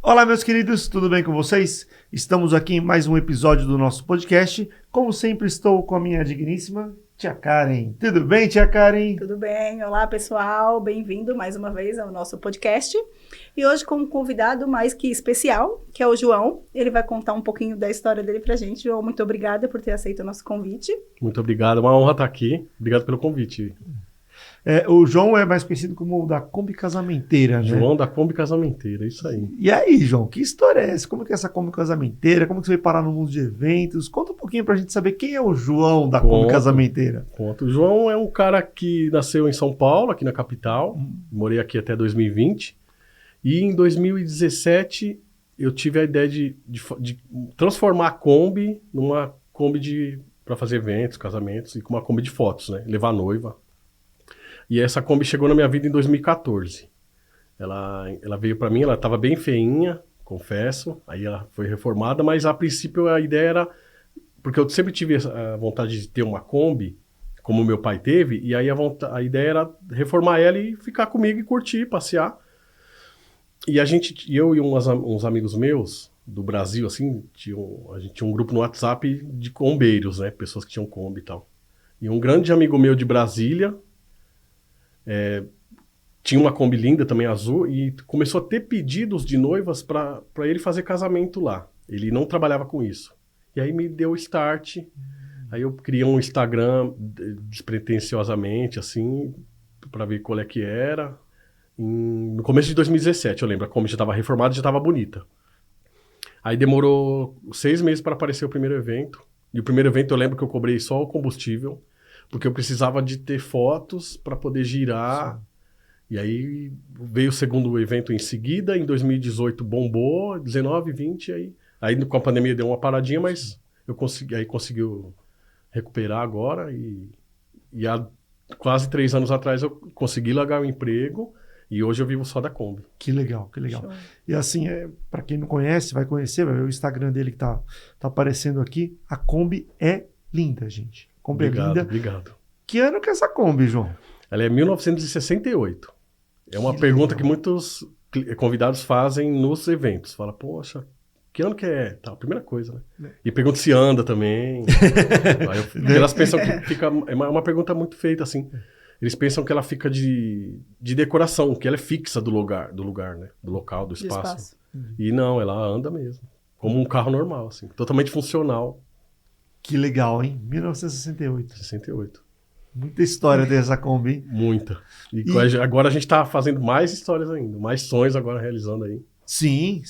Olá, meus queridos, tudo bem com vocês? Estamos aqui em mais um episódio do nosso podcast. Como sempre, estou com a minha digníssima Tia Karen. Tudo bem, Tia Karen? Tudo bem. Olá, pessoal. Bem-vindo mais uma vez ao nosso podcast. E hoje com um convidado mais que especial, que é o João. Ele vai contar um pouquinho da história dele pra gente. João, muito obrigada por ter aceito o nosso convite. Muito obrigado, é uma honra estar aqui. Obrigado pelo convite. O João é mais conhecido como o da Kombi Casamenteira, né? João da Kombi Casamenteira, isso aí. E aí, João, que história é essa? Como que é essa Kombi Casamenteira? Como que você veio parar no mundo de eventos? Conta um pouquinho pra gente saber quem é o João da Kombi Casamenteira. O João é um cara que nasceu em São Paulo, aqui na capital. Morei aqui até 2020. E em 2017 eu tive a ideia de transformar a Kombi numa Kombi para fazer eventos, casamentos, e com uma Kombi de fotos, né? Levar a noiva. E essa Kombi chegou na minha vida em 2014. Ela veio para mim, ela estava bem feinha, confesso. Aí ela foi reformada, mas a princípio a ideia era... Porque eu sempre tive a vontade de ter uma Kombi, como meu pai teve, e aí a ideia era reformar ela e ficar comigo e curtir, passear. E eu e uns amigos meus do Brasil, assim, a gente tinha um grupo no WhatsApp de combeiros, né? Pessoas que tinham Kombi e tal. E um grande amigo meu de Brasília... tinha uma Kombi linda também, azul, e começou a ter pedidos de noivas para ele fazer casamento lá. Ele não trabalhava com isso. E aí me deu o start. Aí eu criei um Instagram despretensiosamente, assim, para ver qual é que era. No começo de 2017, eu lembro, a Kombi já estava reformada, já estava bonita. Aí demorou 6 meses para aparecer o primeiro evento. E o primeiro evento eu lembro que eu cobrei só o combustível, porque eu precisava de ter fotos para poder girar. Sim. E aí veio o segundo evento em seguida, em 2018 bombou, 19, 20, aí com a pandemia deu uma paradinha, mas eu conseguiu recuperar agora e há quase 3 anos atrás eu consegui largar o emprego e hoje eu vivo só da Kombi. Que legal, que legal. Show. E assim, para quem não conhece, vai conhecer, vai ver o Instagram dele que tá aparecendo aqui. A Kombi é linda, gente. Kombi obrigado, é linda. Obrigado. Que ano que é essa Kombi, João? Ela é 1968. É uma pergunta que muitos convidados fazem nos eventos. Fala, poxa, que ano que é? Tá, primeira coisa, né? E pergunta se anda também. Elas pensam que é uma pergunta muito feita, assim. Eles pensam que ela fica de decoração, que ela é fixa do lugar, né? Do local, do espaço. E não, ela anda mesmo. Como um carro normal, assim. Totalmente funcional. Que legal, hein? 1968. 68. Muita história dessa Kombi, hein? Muita. E agora a gente tá fazendo mais histórias ainda, mais sonhos agora realizando aí. Sim.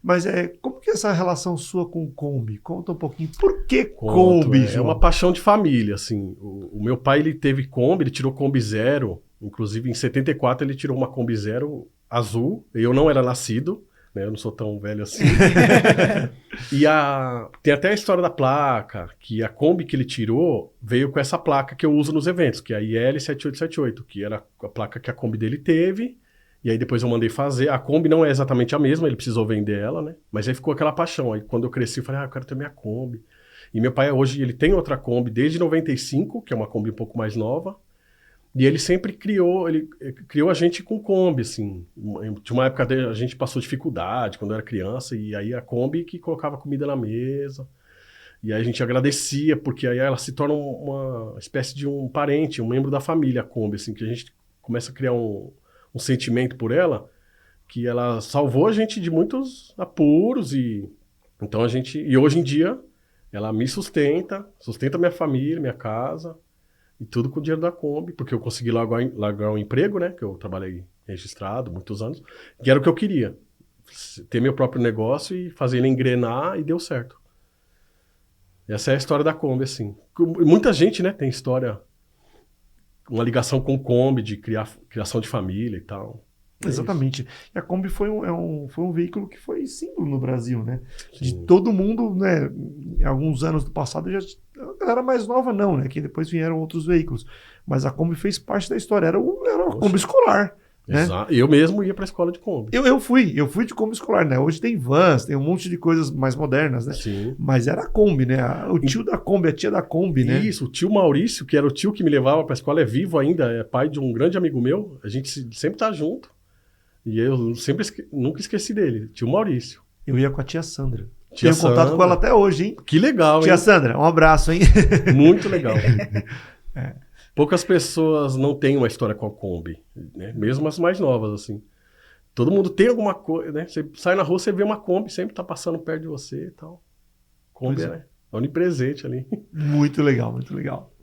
Mas como que é essa relação sua com Kombi? Conta um pouquinho. Por que Kombi, João? É uma paixão de família, assim. O meu pai, ele teve Kombi, ele tirou Kombi Zero. Inclusive, em 74, ele tirou uma Kombi Zero azul. Eu não era nascido. Eu não sou tão velho assim. E tem até a história da placa, que a Kombi que ele tirou veio com essa placa que eu uso nos eventos, que é a IL7878, que era a placa que a Kombi dele teve. E aí depois eu mandei fazer. A Kombi não é exatamente a mesma, ele precisou vender ela, né? Mas aí ficou aquela paixão. Aí quando eu cresci, eu falei, eu quero ter minha Kombi. E meu pai hoje, ele tem outra Kombi desde 95, que é uma Kombi um pouco mais nova. E ele sempre criou a gente com Kombi, assim. Tinha uma época a gente passou dificuldade quando eu era criança, e aí a Kombi que colocava comida na mesa. E aí a gente agradecia, porque aí ela se torna uma espécie de um parente, um membro da família, a Kombi, assim, que a gente começa a criar um sentimento por ela, que ela salvou a gente de muitos apuros, então e hoje em dia, ela me sustenta minha família, minha casa, e tudo com o dinheiro da Kombi, porque eu consegui largar um emprego, né? Que eu trabalhei registrado muitos anos, que era o que eu queria. Ter meu próprio negócio e fazer ele engrenar, e deu certo. Essa é a história da Kombi, assim. Muita gente, né, tem história, uma ligação com Kombi, de criação de família e tal. Exatamente. E a Kombi foi um veículo que foi símbolo no Brasil, né? Sim. De todo mundo, né? Em alguns anos do passado, a galera mais nova não, né? Que depois vieram outros veículos. Mas a Kombi fez parte da história. Era uma Kombi escolar. Né? Exato. Eu mesmo ia para a escola de Kombi. Eu fui de Kombi escolar, né? Hoje tem vans, tem um monte de coisas mais modernas, né? Sim. Mas era a Kombi, né? O tio da Kombi, a tia da Kombi, né? Isso, o tio Maurício, que era o tio que me levava para a escola, é vivo ainda, é pai de um grande amigo meu. A gente sempre tá junto. E eu sempre nunca esqueci dele. Tio Maurício. Eu ia com a tia Sandra. Tia Tenho contato com ela até hoje, hein? Que legal, Tia hein? Sandra, um abraço, hein? Muito legal. Poucas pessoas não têm uma história com a Kombi, né? Mesmo as mais novas, assim. Todo mundo tem alguma coisa, né? Você sai na rua, você vê uma Kombi, sempre tá passando perto de você e tal. Kombi é onipresente ali. Muito legal, muito legal.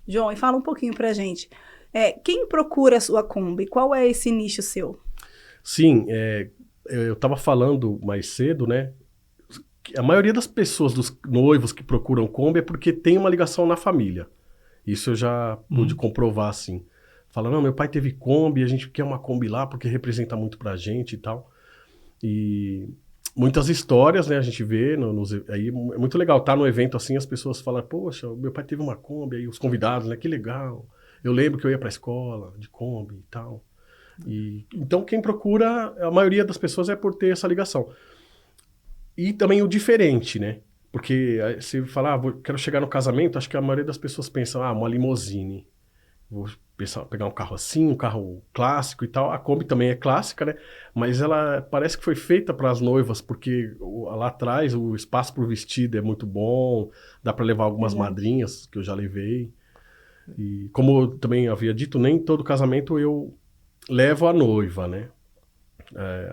João, e fala um pouquinho pra gente. Quem procura a sua Kombi? Qual é esse nicho seu? Sim, eu estava falando mais cedo, né? A maioria das pessoas, dos noivos que procuram Kombi é porque tem uma ligação na família. Isso eu já pude comprovar, assim. Fala, não, meu pai teve Kombi, a gente quer uma Kombi lá porque representa muito pra gente e tal. E muitas histórias, né, a gente vê, aí é muito legal, tá no evento assim, as pessoas falam, poxa, meu pai teve uma Kombi, aí os convidados, né, que legal. Eu lembro que eu ia pra escola de Kombi e tal. Então quem procura, a maioria das pessoas é por ter essa ligação. E também o diferente, né? Porque você fala, quero chegar no casamento, acho que a maioria das pessoas pensa, uma limousine. Vou pegar um carro assim, um carro clássico e tal. A Kombi também é clássica, né? Mas ela parece que foi feita para as noivas, porque lá atrás o espaço para o vestido é muito bom, dá para levar algumas madrinhas, que eu já levei. E como eu também havia dito, nem todo casamento eu levo a noiva, né?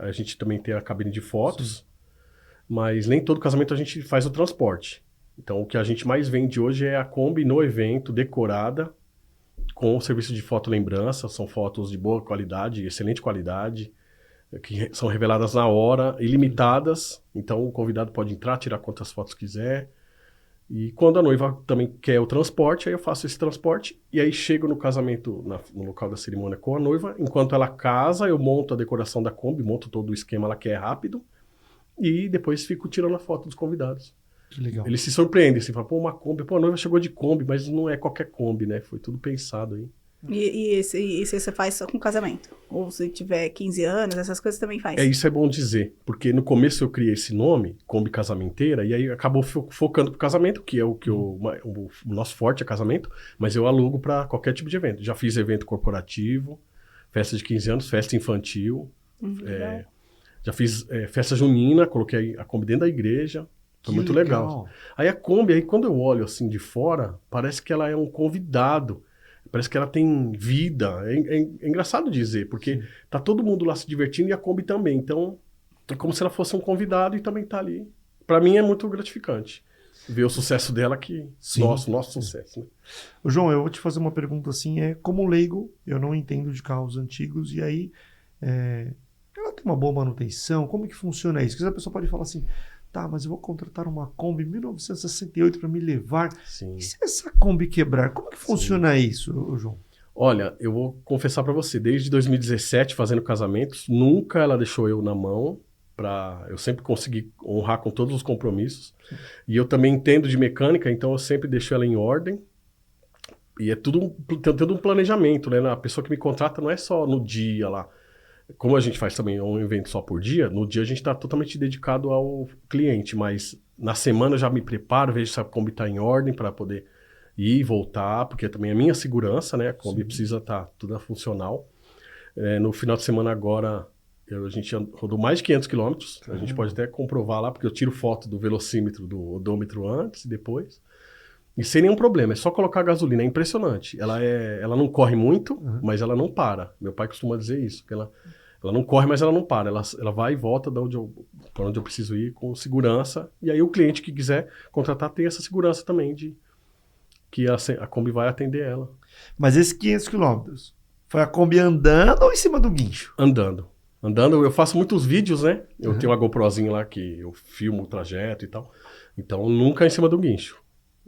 A gente também tem a cabine de fotos, mas nem todo casamento a gente faz o transporte. Então o que a gente mais vende hoje é a Kombi no evento, decorada, com o serviço de foto-lembrança. São fotos de boa qualidade, excelente qualidade, que são reveladas na hora, ilimitadas. Então o convidado pode entrar, tirar quantas fotos quiser. E quando a noiva também quer o transporte, aí eu faço esse transporte. E aí chego no casamento, no local da cerimônia com a noiva. Enquanto ela casa, eu monto a decoração da Kombi, monto todo o esquema lá que é rápido. E depois fico tirando a foto dos convidados. Que legal. Eles se surpreendem, assim, falam, uma Kombi, a noiva chegou de Kombi, mas não é qualquer Kombi, né? Foi tudo pensado aí. E você faz só com casamento? Ou se tiver 15 anos, essas coisas também faz? Isso é bom dizer, porque no começo eu criei esse nome, Kombi Casamenteira, e aí acabou focando pro casamento, que é o que o nosso forte é casamento, mas eu alugo para qualquer tipo de evento. Já fiz evento corporativo, festa de 15 anos, festa infantil, já fiz festa junina, coloquei a Kombi dentro da igreja. Foi muito legal. Aí a Kombi, aí quando eu olho assim de fora, parece que ela é um convidado. Parece que ela tem vida. É engraçado dizer, porque tá todo mundo lá se divertindo e a Kombi também. Então, é como se ela fosse um convidado e também tá ali. Para mim é muito gratificante ver o sucesso dela, que nosso sucesso. Né? João, eu vou te fazer uma pergunta assim, como leigo, eu não entendo de carros antigos, e aí ela tem uma boa manutenção, como que funciona isso? Porque a pessoa pode falar assim, tá, mas eu vou contratar uma Kombi 1968 para me levar. Sim. E se essa Kombi quebrar, como que funciona isso, João? Olha, eu vou confessar para você, desde 2017, fazendo casamentos, nunca ela deixou eu na mão. Eu sempre consegui honrar com todos os compromissos. E eu também entendo de mecânica, então eu sempre deixo ela em ordem. E tem todo um planejamento, né? A pessoa que me contrata não é só no dia lá. Como a gente faz também um evento só por dia, no dia a gente está totalmente dedicado ao cliente, mas na semana eu já me preparo, vejo se a Kombi está em ordem para poder ir e voltar, porque também é minha segurança, né? A Kombi precisa estar toda funcional. No final de semana agora, a gente rodou mais de 500 quilômetros, a gente pode até comprovar lá, porque eu tiro foto do velocímetro, do odômetro antes e depois, e sem nenhum problema, é só colocar a gasolina, é impressionante. Ela não corre muito, mas ela não para. Meu pai costuma dizer isso, que ela não corre, mas ela não para. Ela vai e volta para onde eu preciso ir com segurança. E aí o cliente que quiser contratar tem essa segurança também de que a Kombi vai atender ela. Mas esses 500 quilômetros, foi a Kombi andando ou em cima do guincho? Andando. Eu faço muitos vídeos, né? Eu tenho uma GoProzinha lá que eu filmo o trajeto e tal. Então nunca em cima do guincho.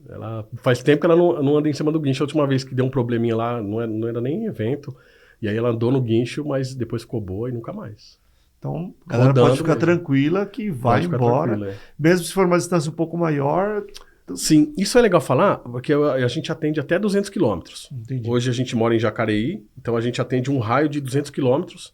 Ela faz tempo que ela não anda em cima do guincho. A última vez que deu um probleminha lá, não era nem evento. E aí ela andou no guincho, mas depois ficou boa e nunca mais. Então, a galera pode ficar tranquila que vai embora. Tranquila, Mesmo se for uma distância um pouco maior. Sim, isso é legal falar, porque a gente atende até 200 quilômetros. Hoje a gente mora em Jacareí, então a gente atende um raio de 200 quilômetros,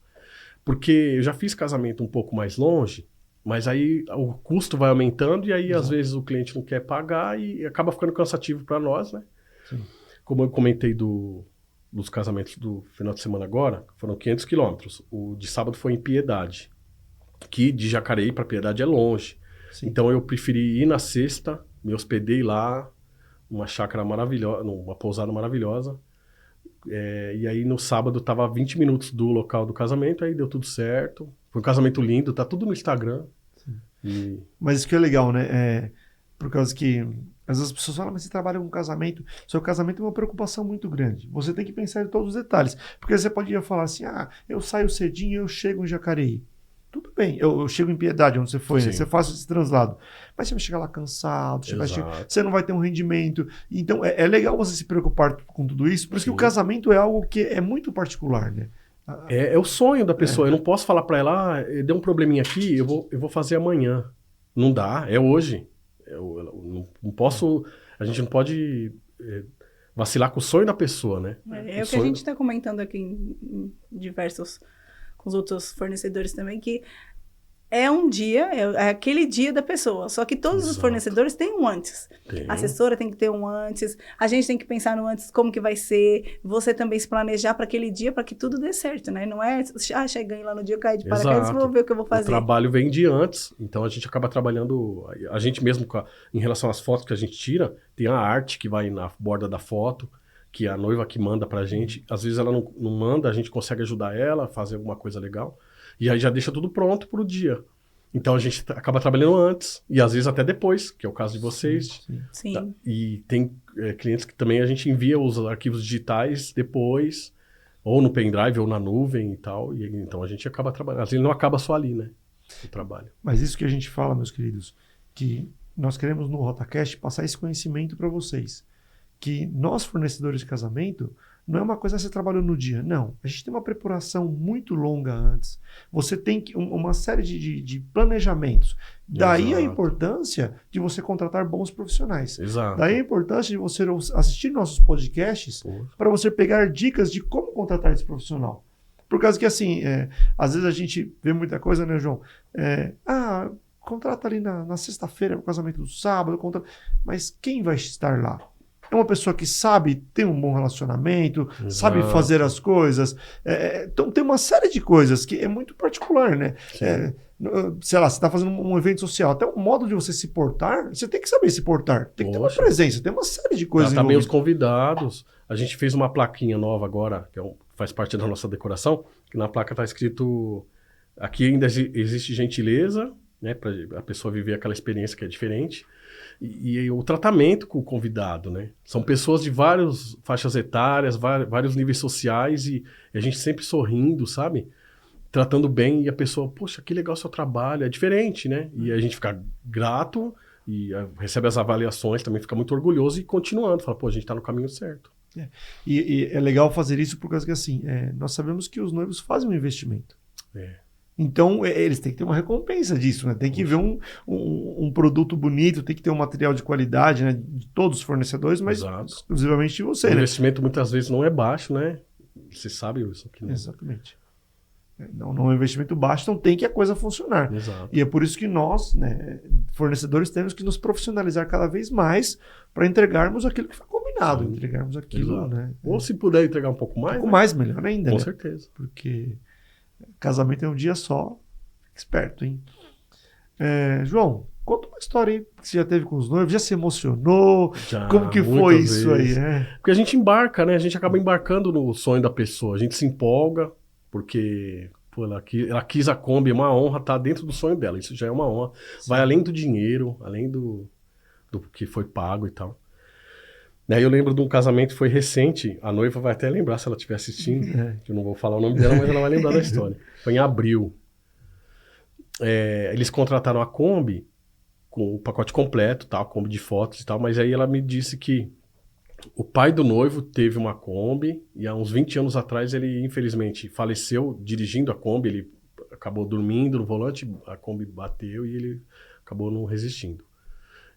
porque eu já fiz casamento um pouco mais longe, mas aí o custo vai aumentando e aí às vezes o cliente não quer pagar e acaba ficando cansativo para nós, né? Sim. Como eu comentei do dos casamentos do final de semana agora, foram 500 quilômetros. O de sábado foi em Piedade, que de Jacareí para Piedade é longe. Sim. Então eu preferi ir na sexta, me hospedei lá, uma chácara maravilhosa, uma pousada maravilhosa. E aí no sábado tava a 20 minutos do local do casamento, aí deu tudo certo. Foi um casamento lindo, tá tudo no Instagram. Mas isso que é legal, né? Por causa que às vezes as pessoas falam, mas você trabalha com casamento, seu casamento é uma preocupação muito grande. Você tem que pensar em todos os detalhes. Porque você podia falar assim, eu saio cedinho e eu chego em Jacareí. Tudo bem, eu chego em Piedade, onde você foi, né? Você faz esse translado. Mas você vai chegar lá cansado, você não vai ter um rendimento. Então, é legal você se preocupar com tudo isso, por isso que o casamento é algo que é muito particular, né? É o sonho da pessoa. Eu não posso falar para ela, deu um probleminha aqui, eu vou fazer amanhã. Não dá, é hoje. Eu não posso... A gente não pode vacilar com o sonho da pessoa, né? É o que a gente está comentando aqui em diversos... com os outros fornecedores também, que é um dia, é aquele dia da pessoa. Só que todos os fornecedores têm um antes. A assessora tem que ter um antes, a gente tem que pensar no antes, como que vai ser, você também se planejar para aquele dia, para que tudo dê certo, né? Não é, cheguei lá no dia, eu caí de paraquedas, vou ver o que eu vou fazer. O trabalho vem de antes, então a gente acaba trabalhando, a gente mesmo, em relação às fotos que a gente tira, tem a arte que vai na borda da foto, que é a noiva que manda pra gente. Às vezes ela não manda, a gente consegue ajudar ela a fazer alguma coisa legal. E aí já deixa tudo pronto pro dia. Então a gente acaba trabalhando antes, e às vezes até depois, que é o caso de vocês. Sim. Tá? E tem clientes que também a gente envia os arquivos digitais depois, ou no pendrive, ou na nuvem e tal. E então a gente acaba trabalhando. Às vezes não acaba só ali, né? O trabalho. Mas isso que a gente fala, meus queridos, que nós queremos no RotaCast passar esse conhecimento para vocês. Que nós, fornecedores de casamento, não é uma coisa que você trabalhou no dia. Não. A gente tem uma preparação muito longa antes. Você tem uma série de planejamentos. Daí a importância de você contratar bons profissionais. Exato. Daí a importância de você assistir nossos podcasts para você pegar dicas de como contratar esse profissional. Por causa que, assim, às vezes a gente vê muita coisa, né, João? Contrata ali na sexta-feira, o casamento do sábado, mas quem vai estar lá? É uma pessoa que sabe ter um bom relacionamento, sabe fazer as coisas. Então tem uma série de coisas que é muito particular, né? Sei lá, você está fazendo um evento social, até o modo de você se portar, você tem que saber se portar. Tem que ter uma presença, tem uma série de coisas. Também os convidados. A gente fez uma plaquinha nova agora, que faz parte da nossa decoração, que na placa está escrito: aqui ainda existe gentileza, né, para a pessoa viver aquela experiência que é diferente. E o tratamento com o convidado, né? São pessoas de várias faixas etárias, vários níveis sociais, e a gente sempre sorrindo, sabe? Tratando bem, e a pessoa, poxa, que legal o seu trabalho, é diferente, né? E a gente fica grato, e recebe as avaliações, também fica muito orgulhoso, e continuando, fala, pô, a gente tá no caminho certo. E é legal fazer isso por causa que, assim, nós sabemos que os noivos fazem um investimento. Então, eles têm que ter uma recompensa disso, né? Tem que ver um produto bonito, tem que ter um material de qualidade, né? De todos os fornecedores, mas exclusivamente de você, o né? O investimento muitas vezes não é baixo, né? Você sabe isso aqui, né? Exatamente. Não é um investimento baixo, então tem que a coisa funcionar. Exato. E é por isso que nós, né, fornecedores, temos que nos profissionalizar cada vez mais para entregarmos aquilo que foi combinado, entregarmos aquilo, né? Ou se puder entregar um pouco mais. Um pouco mais, melhor ainda. Com né? certeza. Porque casamento é um dia só. Esperto, hein? João, conta uma história aí que você já teve com os noivos, já se emocionou? Já, como que foi isso vezes. aí? Porque a gente embarca, né? A gente acaba embarcando no sonho da pessoa. A gente se empolga, porque pô, ela quis a Kombi, é uma honra estar dentro do sonho dela. Isso já é uma honra. Sim. Vai além do dinheiro, além do que foi pago e tal. Daí eu lembro de um casamento que foi recente, a noiva vai até lembrar se ela estiver assistindo, que eu não vou falar o nome dela, mas ela vai lembrar da história. Foi em abril. Eles contrataram a Kombi com o pacote completo, tal, Kombi de fotos e tal, mas aí ela me disse que o pai do noivo teve uma Kombi e há uns 20 anos atrás ele infelizmente faleceu dirigindo a Kombi, ele acabou dormindo no volante, a Kombi bateu e ele acabou não resistindo.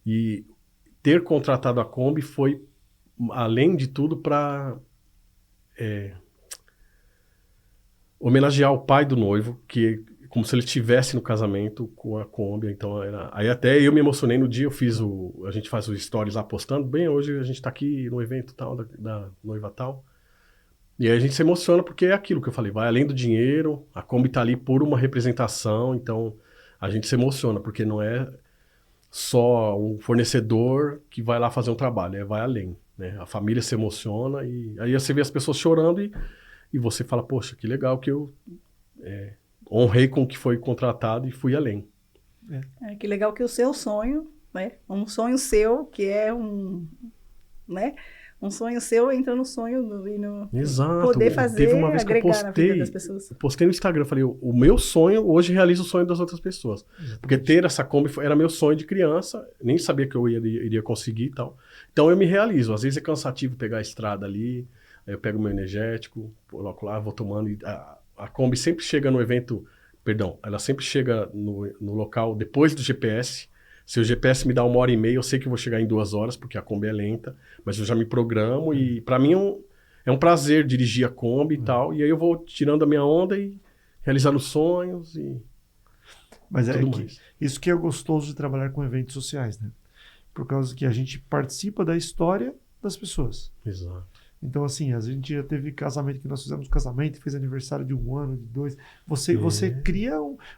E ter contratado a Kombi foi, além de tudo, para homenagear o pai do noivo, que como se ele estivesse no casamento com a Kombi. Então, aí até eu me emocionei no dia, a gente faz os stories lá postando, bem, hoje a gente tá aqui no evento tal, da noiva tal. E aí a gente se emociona porque é aquilo que eu falei, vai além do dinheiro, a Kombi tá ali por uma representação, então a gente se emociona, porque não é só um fornecedor que vai lá fazer um trabalho, vai além, né? A família se emociona e aí você vê as pessoas chorando e você fala, poxa, que legal que eu honrei com o que foi contratado e fui além. Que legal que o seu sonho, né? Um sonho seu, que é né? Um sonho seu entra no sonho e no Exato. poder fazer, Teve uma vez agregar que eu na vida das pessoas. postei no Instagram, falei, o meu sonho hoje realiza o sonho das outras pessoas. Porque ter essa Kombi era meu sonho de criança, nem sabia que eu iria conseguir e tal. Então eu me realizo. Às vezes é cansativo pegar a estrada ali, aí eu pego meu energético, coloco lá, vou tomando. A Kombi sempre chega no evento, ela sempre chega no local depois do GPS. Se o GPS me dá 1h30, eu sei que eu vou chegar em 2 horas, porque a Kombi é lenta, mas eu já me programo e para mim é um prazer dirigir a Kombi e tal, e aí eu vou tirando a minha onda e realizando sonhos e Mas tudo mais. Isso que é gostoso de trabalhar com eventos sociais, né? Por causa que a gente participa da história das pessoas. Exato. Então, assim, a gente já teve casamento, que nós fizemos casamento, fez aniversário de 1 ano, de 2. Você cria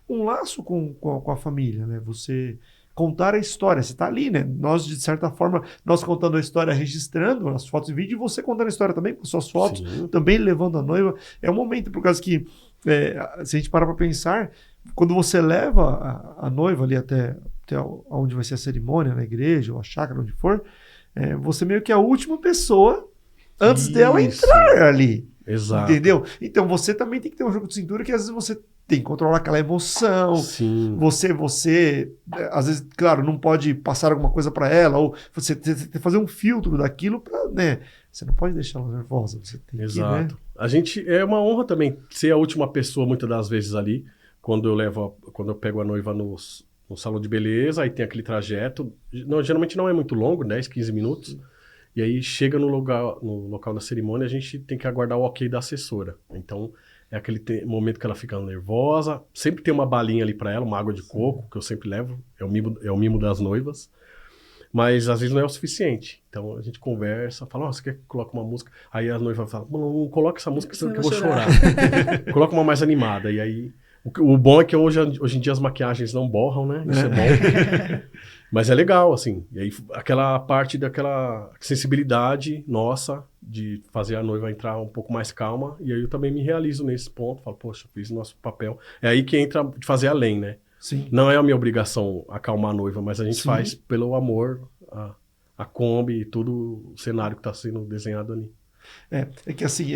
um laço com a família, né? Você contar a história, você está ali, né? Nós, de certa forma, nós contando a história, registrando as fotos e vídeo, e você contando a história também com suas fotos, Sim. também levando a noiva. É um momento, por causa que, se a gente parar para pensar, quando você leva a noiva ali até onde vai ser a cerimônia, na igreja, ou a chácara, onde for, você meio que é a última pessoa antes dela entrar ali. Exato. Entendeu? Então você também tem que ter um jogo de cintura que às vezes você tem que controlar aquela emoção. Sim. Você às vezes, claro, não pode passar alguma coisa para ela, ou você tem que fazer um filtro daquilo para, né? Você não pode deixar ela nervosa. Você tem Exato. Que, né? A gente, é uma honra também ser a última pessoa, muitas das vezes ali, quando eu pego a noiva no salão de beleza, aí tem aquele trajeto, geralmente não é muito longo, 10, 15 minutos, e aí chega no local da cerimônia, a gente tem que aguardar o ok da assessora. Então, é aquele momento que ela fica nervosa, sempre tem uma balinha ali para ela, uma água de coco, que eu sempre levo, é o mimo das noivas, mas às vezes não é o suficiente. Então, a gente conversa, fala, você quer que coloque uma música? Aí a noiva fala, não coloque essa música, senão que eu vou chorar. Coloca uma mais animada, e aí... O bom é que hoje em dia as maquiagens não borram, né? Isso é bom. Mas é legal, assim. E aí aquela parte daquela sensibilidade nossa de fazer a noiva entrar um pouco mais calma. E aí eu também me realizo nesse ponto. Falo, poxa, fiz o nosso papel. É aí que entra de fazer além, né? Sim. Não é a minha obrigação acalmar a noiva, mas a gente Sim. faz pelo amor, a Kombi e todo o cenário que está sendo desenhado ali. É que assim,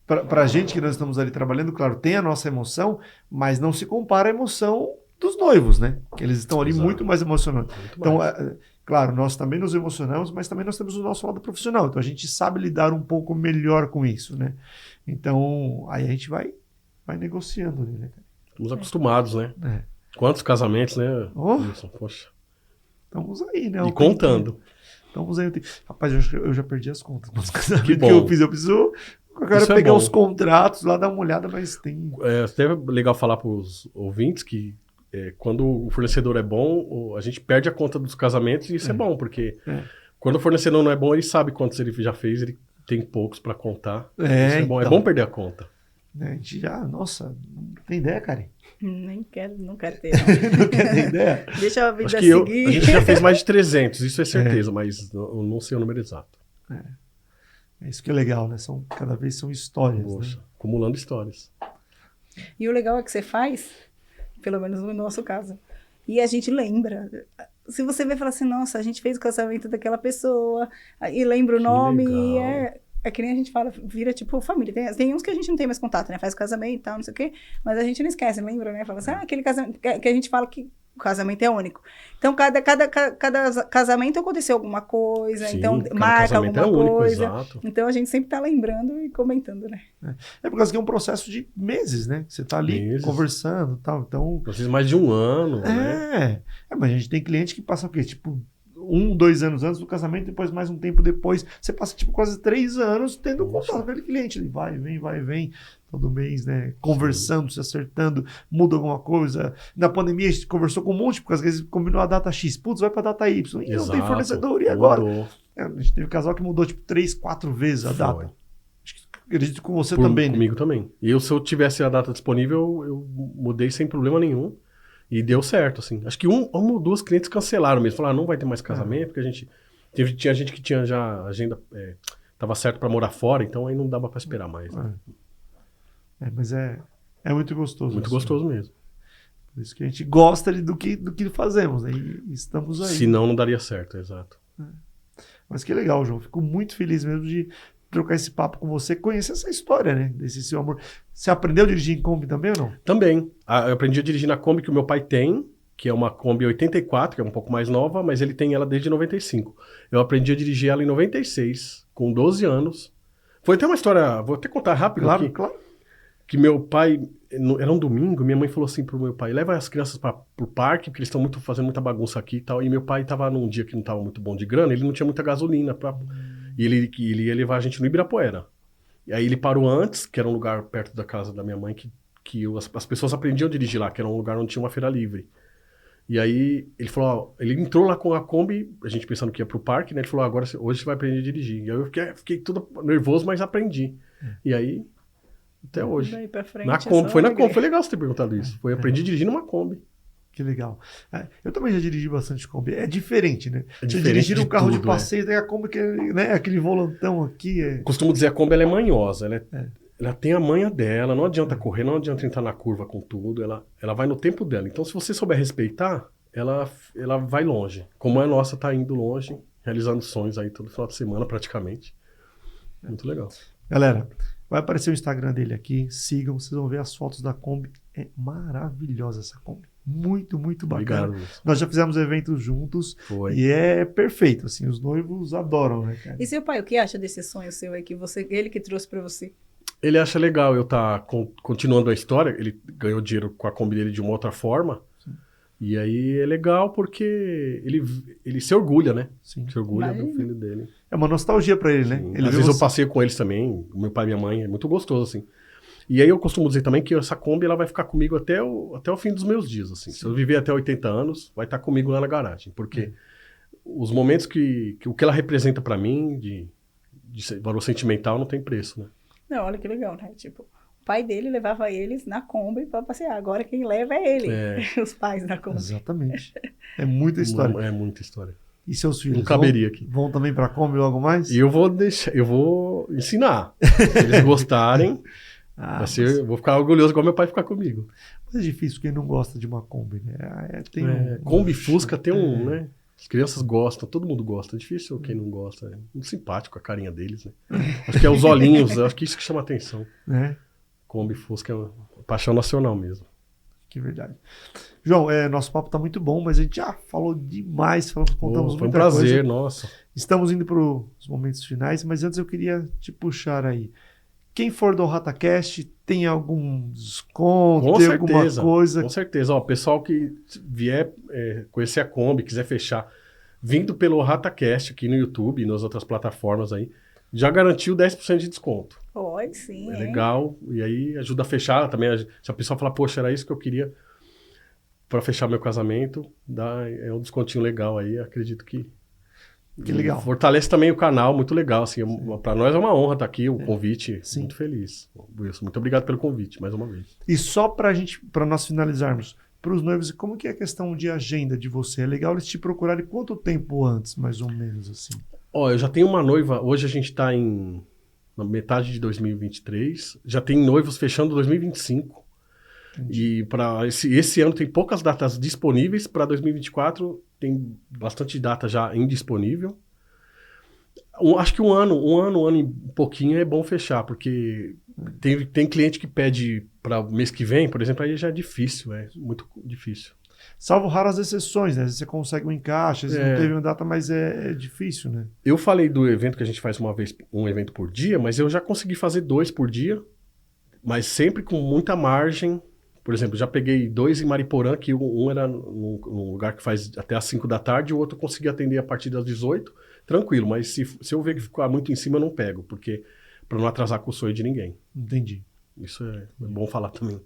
para a gente que nós estamos ali trabalhando, claro, tem a nossa emoção, mas não se compara a emoção dos noivos, né? Que eles estão ali Exato. muito mais emocionados. Muito Então, mais. claro, nós também nos emocionamos, mas também nós temos o nosso lado profissional. Então, a gente sabe lidar um pouco melhor com isso, né? Então, aí a gente vai negociando ali, né? Estamos acostumados, né? É. Quantos casamentos, né? Oh. Wilson? Poxa. Estamos aí, né? E contando. Estamos aí. Rapaz, eu já perdi as contas. Que bom. Que eu fiz. Eu preciso... Eu quero Isso é pegar bom. os contratos lá, dar uma olhada, mas tem... É até legal falar para os ouvintes que quando o fornecedor é bom, a gente perde a conta dos casamentos e isso é bom, porque quando o fornecedor não é bom, ele sabe quantos ele já fez, ele tem poucos para contar. Isso é bom. Então. É bom perder a conta. A gente já... Nossa, não tem ideia, Karen? Nem quero, não quero ter. Não tem ideia? Deixa a vida Acho que seguir. a gente já fez mais de 300, isso é certeza, mas eu não sei o número exato. É isso que é legal, né? Cada vez são histórias, Poxa, né? acumulando histórias. E o legal é que você faz, pelo menos no nosso caso, e a gente lembra. Se você vê e fala assim, nossa, a gente fez o casamento daquela pessoa, e lembra o Que né? nome, e legal. é que nem a gente fala, vira tipo família. Tem uns que a gente não tem mais contato, né? Faz o casamento e tal, não sei o quê, mas a gente não esquece, lembra, né? Fala assim, aquele casamento, que a gente fala que o casamento é único. Então, cada casamento aconteceu alguma coisa, Sim, então cada marca casamento alguma é único, coisa. exato. Então, a gente sempre tá lembrando e comentando, né? É por causa que é um processo de meses, né? Você tá ali Meses. conversando e tal. Então, Vocês mais de um ano, né? mas a gente tem cliente que passa o quê? Tipo, 1, 2 anos antes do casamento, depois mais um tempo depois. Você passa, tipo, quase 3 anos tendo contato com aquele cliente. Ele vai e vem, todo mês, né? Conversando, se acertando, muda alguma coisa. Na pandemia, a gente conversou com um monte, porque às vezes combinou a data X. Putz, vai pra data Y. E não tem fornecedor, e agora? Mudou. A gente teve casal que mudou, tipo, 3, 4 vezes a data. Acho que Acredito com você também, né? Comigo também. E eu, se eu tivesse a data disponível, eu mudei sem problema nenhum. E deu certo, assim. Acho que uma ou duas clientes cancelaram mesmo. Falaram, não vai ter mais casamento, porque a gente... Tinha gente que tinha já agenda... tava certo para morar fora, então aí não dava para esperar mais. Né? Mas é muito gostoso. Muito gostoso mesmo. Por isso que a gente gosta do que fazemos, né? E estamos aí. Senão não daria certo, exato. Mas que legal, João. Fico muito feliz mesmo de trocar esse papo com você, conhecer essa história, né? Desse seu amor. Você aprendeu a dirigir em Kombi também ou não? Também. Eu aprendi a dirigir na Kombi que o meu pai tem, que é uma Kombi 84, que é um pouco mais nova, mas ele tem ela desde 95. Eu aprendi a dirigir ela em 96, com 12 anos. Foi até uma história, vou até contar rápido aqui. Claro. Que meu pai, era um domingo, minha mãe falou assim pro meu pai, leva as crianças pro parque, porque eles estão fazendo muita bagunça aqui e tal. E meu pai tava num dia que não tava muito bom de grana, ele não tinha muita gasolina. E ele ia levar a gente no Ibirapuera. E aí ele parou antes, que era um lugar perto da casa da minha mãe, que as pessoas aprendiam a dirigir lá, que era um lugar onde tinha uma feira livre. E aí ele falou, ele entrou lá com a Kombi, a gente pensando que ia pro parque, né? Ele falou, agora hoje você vai aprender a dirigir. E aí eu fiquei todo nervoso, mas aprendi. E aí, até hoje. Daí pra frente, Na Kombi, foi na Kombi, foi legal você ter perguntado isso. Aprendi a dirigir numa Kombi. Que legal. Eu também já dirigi bastante Kombi. É diferente, né? Você dirigir um carro de passeio, tem a Kombi que né? Aquele volantão aqui. Costumo dizer, a Kombi ela é manhosa, ela tem a manha dela, não adianta correr, não adianta entrar na curva com tudo, ela vai no tempo dela. Então, se você souber respeitar, ela vai longe. Como a nossa tá indo longe, realizando sonhos aí todo final de semana, praticamente. Muito legal. Galera, vai aparecer o Instagram dele aqui, sigam, vocês vão ver as fotos da Kombi. É maravilhosa essa Kombi. Muito, muito bacana. Obrigado. Nós já fizemos eventos juntos. Foi. E é perfeito, assim, os noivos adoram, né, cara? E seu pai, o que acha desse sonho seu aí, ele que trouxe pra você? Ele acha legal eu estar continuando a história, ele ganhou dinheiro com a Kombi dele de uma outra forma. Sim. E aí é legal porque ele se orgulha, né? Sim. Se orgulha do filho dele. É uma nostalgia pra ele, né? Às vezes eu passeio com eles também, meu pai e minha mãe, é muito gostoso, assim. E aí eu costumo dizer também que essa Kombi ela vai ficar comigo até o fim dos meus dias, assim. Sim. Se eu viver até 80 anos, vai estar comigo lá na garagem. Porque os momentos o que ela representa pra mim, de valor sentimental, não tem preço, né? Não, olha que legal, né? Tipo, o pai dele levava eles na Kombi pra passear. Agora quem leva é ele, os pais da Kombi. Exatamente. É muita história. É muita história. E seus filhos? Não caberia aqui. Vão também pra Kombi logo mais? E eu vou ensinar. Se eles gostarem, eu vou ficar orgulhoso igual meu pai ficar comigo. Mas é difícil quem não gosta de uma Kombi, né? Kombi Fusca tem né? As crianças gostam, todo mundo gosta. É difícil quem não gosta. É muito simpático a carinha deles, né? Acho que é os olhinhos, acho que isso que chama atenção. Kombi Fusca é uma paixão nacional mesmo. Que verdade. João, nosso papo tá muito bom, mas a gente já falou demais, contamos muita coisa. Foi um prazer, nossa. Estamos indo para os momentos finais, mas antes eu queria te puxar aí. Quem for do RataCast, tem algum desconto, tem alguma coisa? Com certeza. O pessoal que vier conhecer a Kombi, quiser fechar, vindo pelo RataCast aqui no YouTube e nas outras plataformas aí, já garantiu 10% de desconto. Oi, sim. É legal. E aí ajuda a fechar também. Se a pessoa falar, poxa, era isso que eu queria para fechar meu casamento, é um descontinho legal aí. Acredito que legal. Fortalece também o canal, muito legal. Assim, para nós é uma honra estar aqui, o convite. Sim. Muito feliz. Wilson, muito obrigado pelo convite, mais uma vez. E só para nós finalizarmos, para os noivos, como que é a questão de agenda de você? É legal eles te procurarem quanto tempo antes, mais ou menos, assim? Eu já tenho uma noiva, hoje a gente está na metade de 2023, já tem noivos fechando 2025. Entendi. E para esse ano tem poucas datas disponíveis, para 2024 tem bastante data já indisponível. Acho que um ano e pouquinho é bom fechar, porque tem cliente que pede para o mês que vem, por exemplo, aí já é difícil, é muito difícil. Salvo raras exceções, né? Às vezes você consegue um encaixe, às vezes não teve uma data, mas é difícil, né? Eu falei do evento que a gente faz uma vez, um evento por dia, mas eu já consegui fazer 2 por dia, mas sempre com muita margem. Por exemplo, já peguei 2 em Mariporã, que um era num lugar que faz até às 5 da tarde, e o outro eu consegui atender a partir das 18, tranquilo, mas se eu ver que ficar muito em cima, eu não pego, porque para não atrasar com o sonho de ninguém. Entendi. Isso é bom falar também.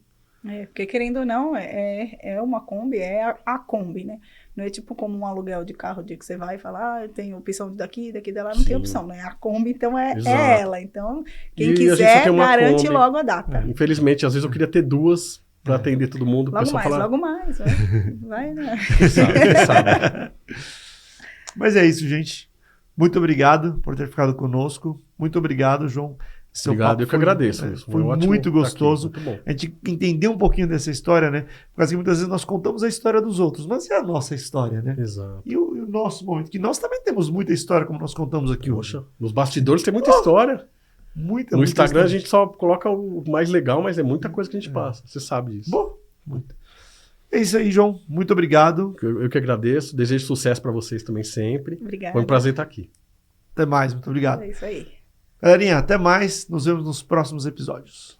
Porque querendo ou não, é uma Kombi, é a Kombi, né? Não é tipo como um aluguel de carro, de que você vai e fala, tem opção daqui, de lá, não tem opção, né? A Kombi, então, é ela. Então, quem quiser, garante Kombi. Logo a data. Infelizmente, às vezes eu queria ter duas para atender todo mundo. Logo mais. Vai, né? Quem sabe. Mas é isso, gente. Muito obrigado por ter ficado conosco. Muito obrigado, João. Obrigado, eu que agradeço. Foi muito gostoso. Muito bom. A gente entender um pouquinho dessa história, né? Porque muitas vezes nós contamos a história dos outros, mas é a nossa história, né? Exato. E o nosso momento, que nós também temos muita história, como nós contamos aqui hoje. Nos bastidores tem muita história. No Instagram história. A gente só coloca o mais legal, mas é muita coisa que a gente passa. Você sabe disso. Bom, muito. É isso aí, João. Muito obrigado. Eu que agradeço. Desejo sucesso para vocês também sempre. Obrigada. Foi um prazer estar aqui. Até mais. Muito obrigado. É isso aí. Galerinha, até mais. Nos vemos nos próximos episódios.